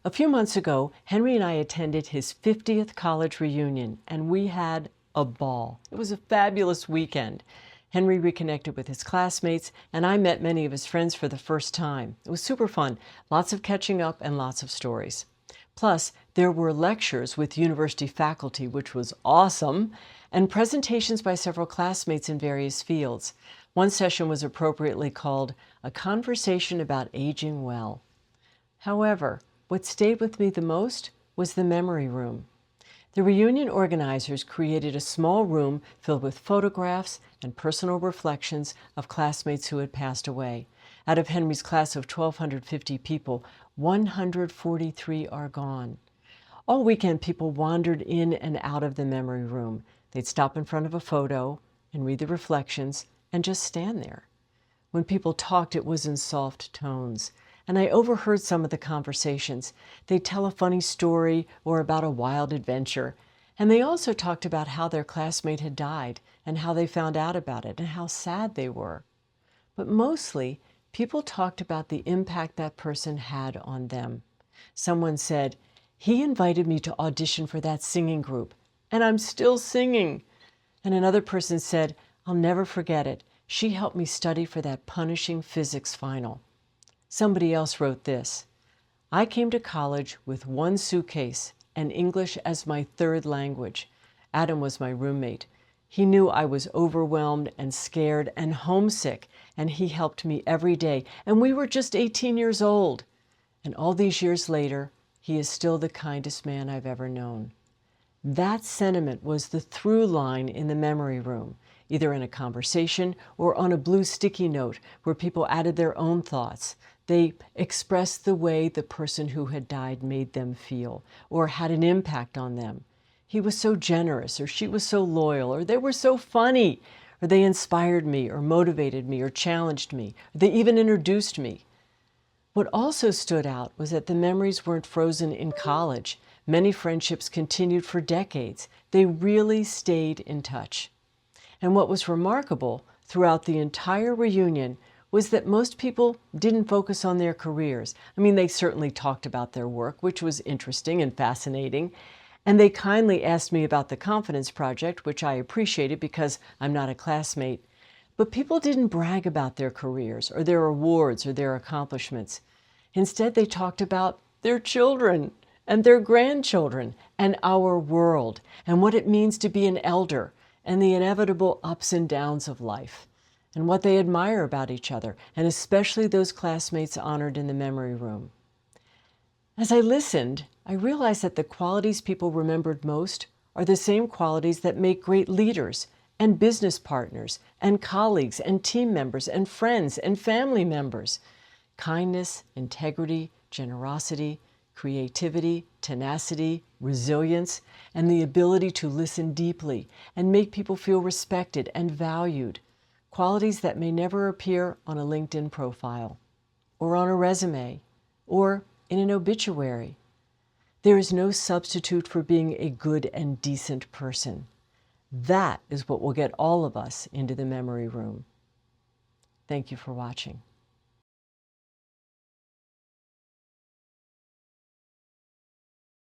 A few months ago, Henry and I attended his 50th college reunion, and we had a ball. It was a fabulous weekend. Henry reconnected with his classmates, and I met many of his friends for the first time. It was super fun, lots of catching up and lots of stories. Plus, there were lectures with university faculty, which was awesome, and presentations by several classmates in various fields. One session was appropriately called A Conversation About Aging Well. However, what stayed with me the most was the memory room. The reunion organizers created a small room filled with photographs and personal reflections of classmates who had passed away. Out of Henry's class of 1,250 people, 143 are gone. All weekend, people wandered in and out of the memory room. They'd stop in front of a photo and read the reflections and just stand there. When people talked, it was in soft tones. And I overheard some of the conversations. They'd tell a funny story or about a wild adventure. And they also talked about how their classmate had died and how they found out about it and how sad they were. But mostly, people talked about the impact that person had on them. Someone said, "He invited me to audition for that singing group, and I'm still singing." And another person said, "I'll never forget it. She helped me study for that punishing physics final." Somebody else wrote this: "I came to college with one suitcase and English as my third language. Adam was my roommate. He knew I was overwhelmed and scared and homesick, and he helped me every day. And we were just 18 years old. And all these years later, he is still the kindest man I've ever known." That sentiment was the through line in the memory room, either in a conversation or on a blue sticky note where people added their own thoughts. They expressed the way the person who had died made them feel or had an impact on them. He was so generous, or she was so loyal, or they were so funny, or they inspired me or motivated me or challenged me. Or they even introduced me. What also stood out was that the memories weren't frozen in college. Many friendships continued for decades. They really stayed in touch. And what was remarkable throughout the entire reunion was that most people didn't focus on their careers. I mean, they certainly talked about their work, which was interesting and fascinating. And they kindly asked me about the Confidence Project, which I appreciated because I'm not a classmate. But people didn't brag about their careers or their awards or their accomplishments. Instead, they talked about their children and their grandchildren and our world and what it means to be an elder and the inevitable ups and downs of life, and what they admire about each other, and especially those classmates honored in the memory room. As I listened, I realized that the qualities people remembered most are the same qualities that make great leaders and business partners and colleagues and team members and friends and family members: kindness, integrity, generosity, creativity, tenacity, resilience, and the ability to listen deeply and make people feel respected and valued. Qualities that may never appear on a LinkedIn profile, or on a resume, or in an obituary. There is no substitute for being a good and decent person. That is what will get all of us into the memory room. Thank you for watching.